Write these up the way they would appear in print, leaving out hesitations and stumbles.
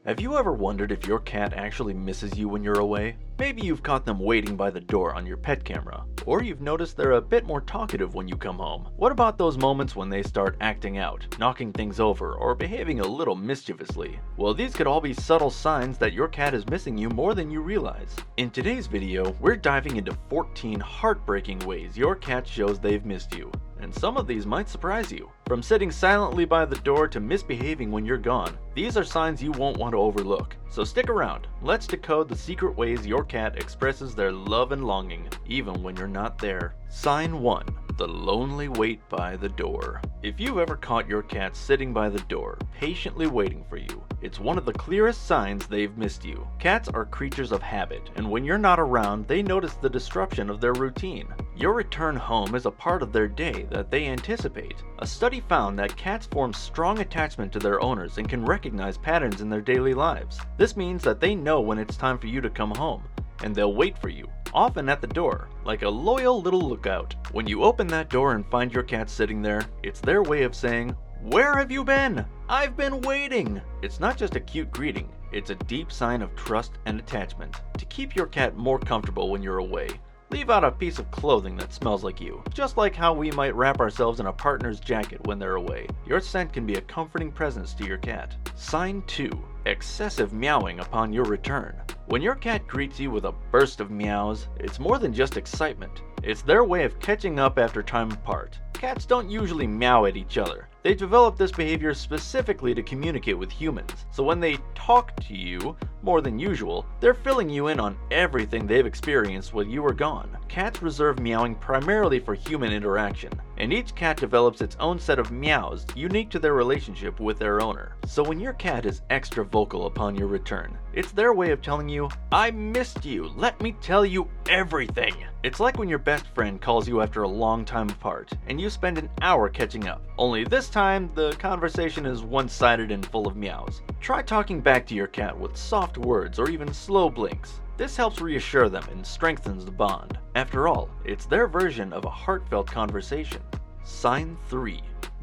Have you ever wondered if your cat actually misses you when you're away? Maybe you've caught them waiting by the door on your pet camera, or you've noticed they're a bit more talkative when you come home. What about those moments when they start acting out, knocking things over, or behaving a little mischievously? Well, these could all be subtle signs that your cat is missing you more than you realize. In today's video, we're diving into 14 heartbreaking ways your cat shows they've missed you. And some of these might surprise you. From sitting silently by the door to misbehaving when you're gone, these are signs you won't want to overlook. So stick around. Let's decode the secret ways your cat expresses their love and longing, even when you're not there. Sign 1. The lonely wait by the door. If you've ever caught your cat sitting by the door, patiently waiting for you, it's one of the clearest signs they've missed you. Cats are creatures of habit, and when you're not around, they notice the disruption of their routine. Your return home is a part of their day that they anticipate. A study found that cats form strong attachment to their owners and can recognize patterns in their daily lives. This means that they know when it's time for you to come home, and they'll wait for you, often at the door, like a loyal little lookout. When you open that door and find your cat sitting there, it's their way of saying, "Where have you been? I've been waiting." It's not just a cute greeting, it's a deep sign of trust and attachment. To keep your cat more comfortable when you're away, leave out a piece of clothing that smells like you. Just like how we might wrap ourselves in a partner's jacket when they're away, your scent can be a comforting presence to your cat. Sign 2. Excessive meowing upon your return. When your cat greets you with a burst of meows, it's more than just excitement. It's their way of catching up after time apart. Cats don't usually meow at each other. They developed this behavior specifically to communicate with humans, so when they talk to you more than usual, they're filling you in on everything they've experienced while you were gone. Cats reserve meowing primarily for human interaction, and each cat develops its own set of meows unique to their relationship with their owner. So when your cat is extra vocal upon your return, it's their way of telling you, "I missed you, let me tell you everything." It's like when your best friend calls you after a long time apart, and you spend an hour catching up. Only this time, the conversation is one-sided and full of meows. Try talking back to your cat with soft words or even slow blinks. This helps reassure them and strengthens the bond. After all, it's their version of a heartfelt conversation. Sign 3.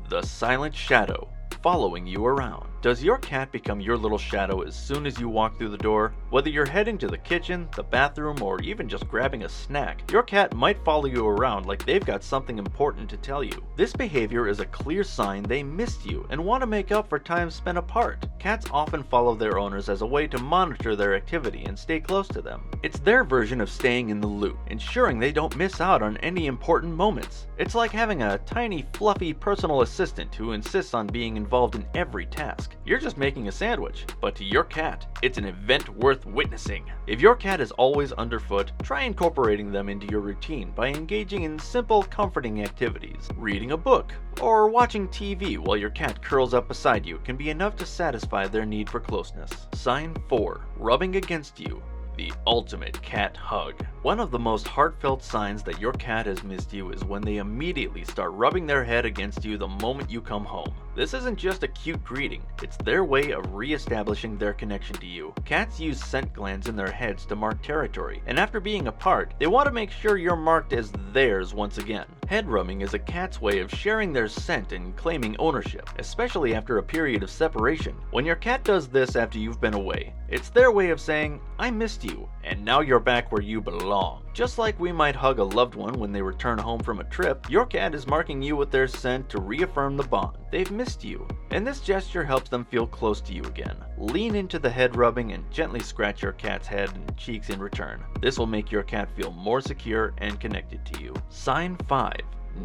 The silent shadow following you around. Does your cat become your little shadow as soon as you walk through the door? Whether you're heading to the kitchen, the bathroom, or even just grabbing a snack, your cat might follow you around like they've got something important to tell you. This behavior is a clear sign they missed you and want to make up for time spent apart. Cats often follow their owners as a way to monitor their activity and stay close to them. It's their version of staying in the loop, ensuring they don't miss out on any important moments. It's like having a tiny, fluffy personal assistant who insists on being involved in every task. You're just making a sandwich, but to your cat, it's an event worth witnessing. If your cat is always underfoot, try incorporating them into your routine by engaging in simple, comforting activities. Reading a book or watching TV while your cat curls up beside you can be enough to satisfy their need for closeness. Sign 4. Rubbing against you. The ultimate cat hug. One of the most heartfelt signs that your cat has missed you is when they immediately start rubbing their head against you the moment you come home. This isn't just a cute greeting, it's their way of re-establishing their connection to you. Cats use scent glands in their heads to mark territory, and after being apart, they want to make sure you're marked as theirs once again. Head rubbing is a cat's way of sharing their scent and claiming ownership, especially after a period of separation. When your cat does this after you've been away, it's their way of saying, "I missed you, and now you're back where you belong." Just like we might hug a loved one when they return home from a trip, your cat is marking you with their scent to reaffirm the bond. They've missed you, and this gesture helps them feel close to you again. Lean into the head rubbing and gently scratch your cat's head and cheeks in return. This will make your cat feel more secure and connected to you. Sign 5.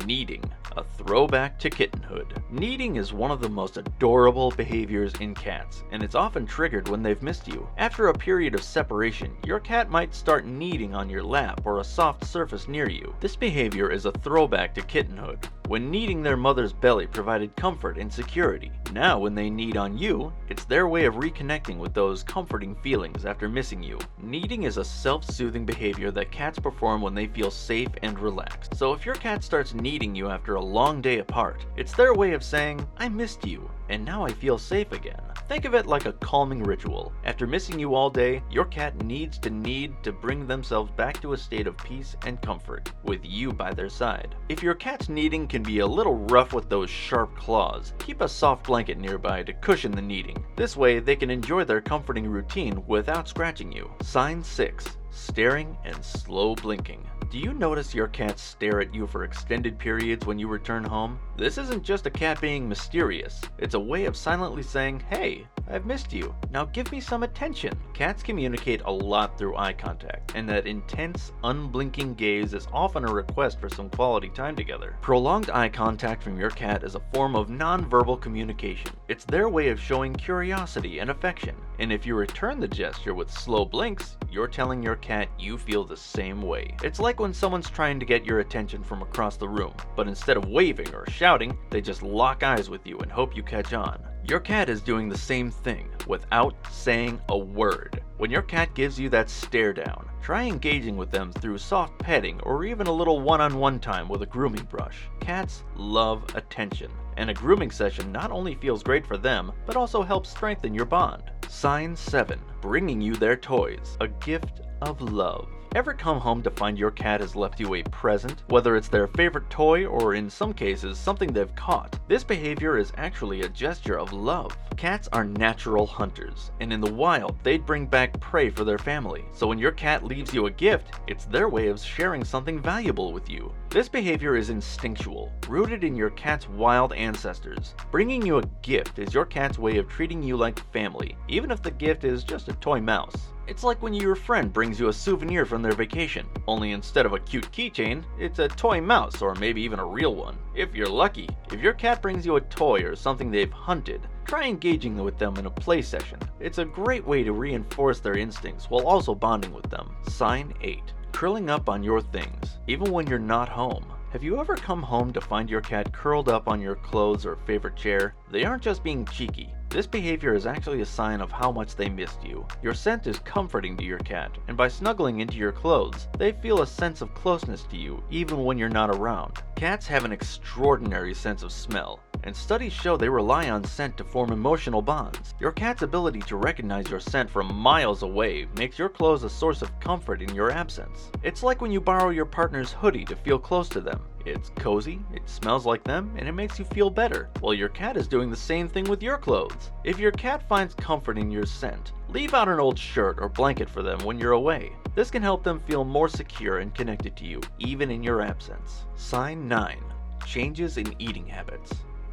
Kneading, a throwback to kittenhood. Kneading is one of the most adorable behaviors in cats, and it's often triggered when they've missed you. After a period of separation, your cat might start kneading on your lap or a soft surface near you. This behavior is a throwback to kittenhood, when kneading their mother's belly provided comfort and security. Now when they knead on you, it's their way of reconnecting with those comforting feelings after missing you. Kneading is a self-soothing behavior that cats perform when they feel safe and relaxed. So if your cat starts kneading you after a long day apart, it's their way of saying, "I missed you, and now I feel safe again. Think of it like a calming ritual. After missing you all day, your cat needs to bring themselves back to a state of peace and comfort, with you by their side. If your cat's kneading can be a little rough with those sharp claws, keep a soft blanket nearby to cushion the kneading. This way they can enjoy their comforting routine without scratching you. Sign 6. Staring and slow blinking. Do you notice your cats stare at you for extended periods when you return home? This isn't just a cat being mysterious. It's a way of silently saying, "Hey, I've missed you. Now give me some attention." Cats communicate a lot through eye contact, and that intense, unblinking gaze is often a request for some quality time together. Prolonged eye contact from your cat is a form of nonverbal communication. It's their way of showing curiosity and affection. And if you return the gesture with slow blinks, you're telling your cat you feel the same way. It's like when someone's trying to get your attention from across the room, but instead of waving or shouting, they just lock eyes with you and hope you catch on. Your cat is doing the same thing without saying a word. When your cat gives you that stare down, try engaging with them through soft petting or even a little one-on-one time with a grooming brush. Cats love attention, and a grooming session not only feels great for them, but also helps strengthen your bond. Sign 7. Bringing you their toys. A gift of love. Ever come home to find your cat has left you a present, whether it's their favorite toy or in some cases something they've caught? This behavior is actually a gesture of love. Cats are natural hunters, and in the wild they'd bring back prey for their family. So when your cat leaves you a gift, it's their way of sharing something valuable with you. This behavior is instinctual, rooted in your cat's wild ancestors. Bringing you a gift is your cat's way of treating you like family, even if the gift is just a toy mouse. It's like when your friend brings you a souvenir from their vacation, only instead of a cute keychain, it's a toy mouse or maybe even a real one. If you're lucky, if your cat brings you a toy or something they've hunted, try engaging with them in a play session. It's a great way to reinforce their instincts while also bonding with them. Sign 8. Curling up on your things, even when you're not home. Have you ever come home to find your cat curled up on your clothes or favorite chair? They aren't just being cheeky. This behavior is actually a sign of how much they missed you. Your scent is comforting to your cat, and by snuggling into your clothes, they feel a sense of closeness to you even when you're not around. Cats have an extraordinary sense of smell, and studies show they rely on scent to form emotional bonds. Your cat's ability to recognize your scent from miles away makes your clothes a source of comfort in your absence. It's like when you borrow your partner's hoodie to feel close to them. It's cozy, it smells like them, and it makes you feel better. Well, your cat is doing the same thing with your clothes. If your cat finds comfort in your scent, leave out an old shirt or blanket for them when you're away. This can help them feel more secure and connected to you, even in your absence. Sign 9. Changes in eating habits.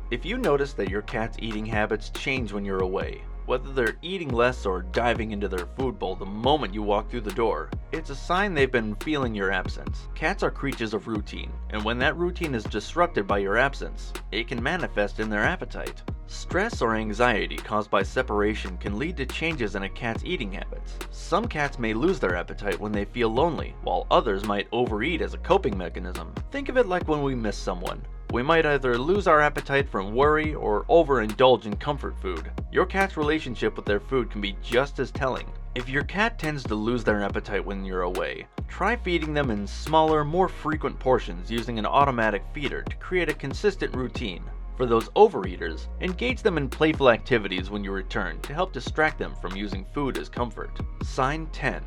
If you notice that your cat's eating habits change when you're away, whether they're eating less or diving into their food bowl the moment you walk through the door, it's a sign they've been feeling your absence. Cats are creatures of routine, and when that routine is disrupted by your absence, it can manifest in their appetite. Stress or anxiety caused by separation can lead to changes in a cat's eating habits. Some cats may lose their appetite when they feel lonely, while others might overeat as a coping mechanism. Think of it like when we miss someone. We might either lose our appetite from worry or overindulge in comfort food. Your cat's relationship with their food can be just as telling. If your cat tends to lose their appetite when you're away, try feeding them in smaller, more frequent portions using an automatic feeder to create a consistent routine. For those overeaters, engage them in playful activities when you return to help distract them from using food as comfort. Sign 10.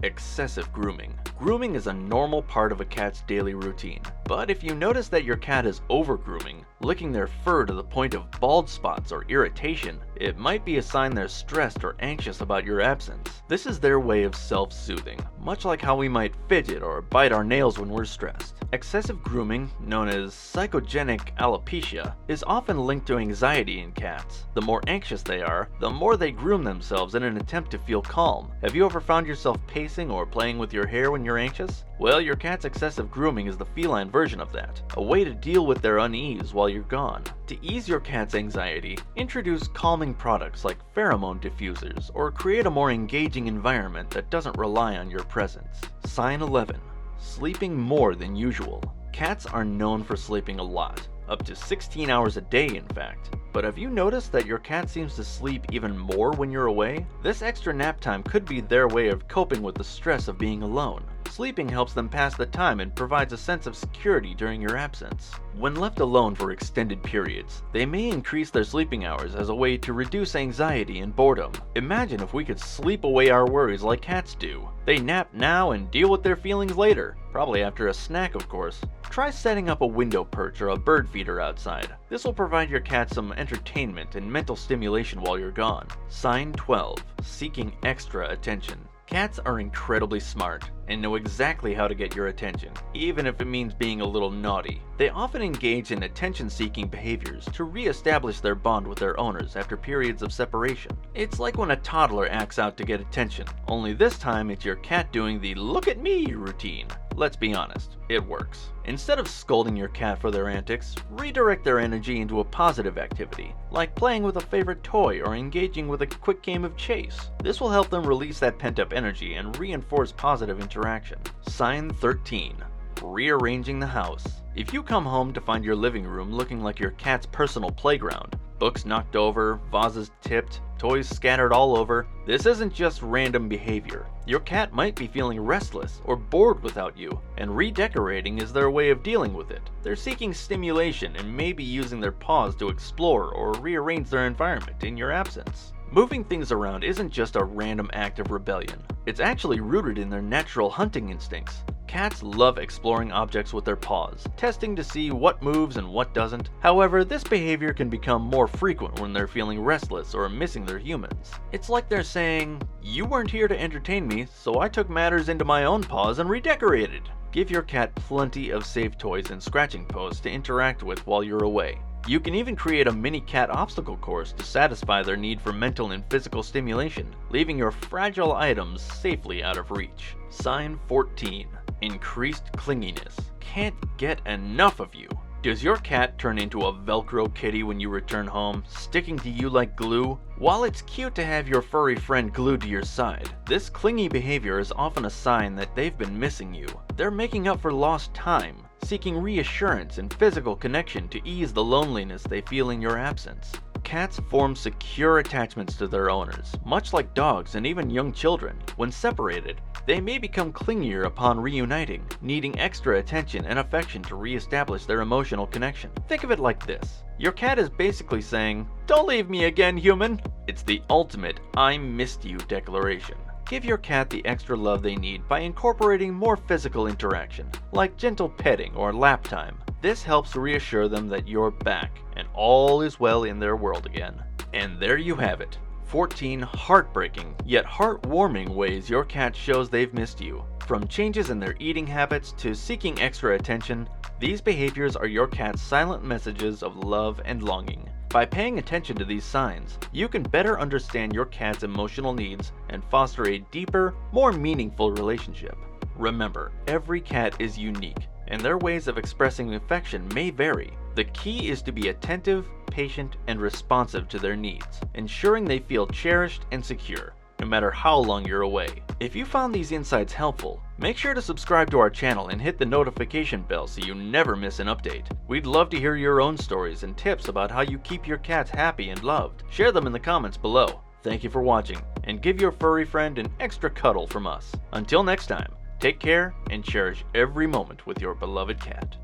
Excessive grooming. Grooming is a normal part of a cat's daily routine, but if you notice that your cat is over-grooming, licking their fur to the point of bald spots or irritation, it might be a sign they're stressed or anxious about your absence. This is their way of self-soothing, much like how we might fidget or bite our nails when we're stressed. Excessive grooming, known as psychogenic alopecia, is often linked to anxiety in cats. The more anxious they are, the more they groom themselves in an attempt to feel calm. Have you ever found yourself pacing or playing with your hair when you're anxious? Well, your cat's excessive grooming is the feline version of that, a way to deal with their unease while you're gone. To ease your cat's anxiety, introduce calming products like pheromone diffusers or create a more engaging environment that doesn't rely on your presence. Sign 11. Sleeping more than usual. Cats are known for sleeping a lot, up to 16 hours a day in fact. But have you noticed that your cat seems to sleep even more when you're away? This extra nap time could be their way of coping with the stress of being alone. Sleeping helps them pass the time and provides a sense of security during your absence. When left alone for extended periods, they may increase their sleeping hours as a way to reduce anxiety and boredom. Imagine if we could sleep away our worries like cats do. They nap now and deal with their feelings later, probably after a snack, of course. Try setting up a window perch or a bird feeder outside. This will provide your cat some entertainment and mental stimulation while you're gone. Sign 12. Seeking extra attention. Cats are incredibly smart and know exactly how to get your attention, even if it means being a little naughty. They often engage in attention-seeking behaviors to re-establish their bond with their owners after periods of separation. It's like when a toddler acts out to get attention, only this time it's your cat doing the "look at me" routine. Let's be honest, it works. Instead of scolding your cat for their antics, redirect their energy into a positive activity, like playing with a favorite toy or engaging with a quick game of chase. This will help them release that pent-up energy and reinforce positive interaction. Sign 13. Rearranging the house. If you come home to find your living room looking like your cat's personal playground, books knocked over, vases tipped, toys scattered all over, this isn't just random behavior. Your cat might be feeling restless or bored without you, and redecorating is their way of dealing with it. They're seeking stimulation and maybe using their paws to explore or rearrange their environment in your absence. Moving things around isn't just a random act of rebellion. It's actually rooted in their natural hunting instincts. Cats love exploring objects with their paws, testing to see what moves and what doesn't. However, this behavior can become more frequent when they're feeling restless or missing their humans. It's like they're saying, "You weren't here to entertain me, so I took matters into my own paws and redecorated." Give your cat plenty of safe toys and scratching posts to interact with while you're away. You can even create a mini cat obstacle course to satisfy their need for mental and physical stimulation, leaving your fragile items safely out of reach. Sign 14. Increased clinginess. Can't get enough of you. Does your cat turn into a Velcro kitty when you return home, sticking to you like glue? While it's cute to have your furry friend glued to your side, this clingy behavior is often a sign that they've been missing you. They're making up for lost time, seeking reassurance and physical connection to ease the loneliness they feel in your absence. Cats form secure attachments to their owners, much like dogs and even young children. When separated, they may become clingier upon reuniting, needing extra attention and affection to re-establish their emotional connection. Think of it like this. Your cat is basically saying, "Don't leave me again, human." It's the ultimate "I missed you" declaration. Give your cat the extra love they need by incorporating more physical interaction, like gentle petting or lap time. This helps reassure them that you're back and all is well in their world again. And there you have it. 14 heartbreaking yet heartwarming ways your cat shows they've missed you. From changes in their eating habits to seeking extra attention, these behaviors are your cat's silent messages of love and longing. By paying attention to these signs, you can better understand your cat's emotional needs and foster a deeper, more meaningful relationship. Remember, every cat is unique, and their ways of expressing affection may vary. The key is to be attentive, patient, and responsive to their needs, ensuring they feel cherished and secure, no matter how long you're away. If you found these insights helpful, make sure to subscribe to our channel and hit the notification bell so you never miss an update. We'd love to hear your own stories and tips about how you keep your cats happy and loved. Share them in the comments below. Thank you for watching, and give your furry friend an extra cuddle from us. Until next time, take care and cherish every moment with your beloved cat.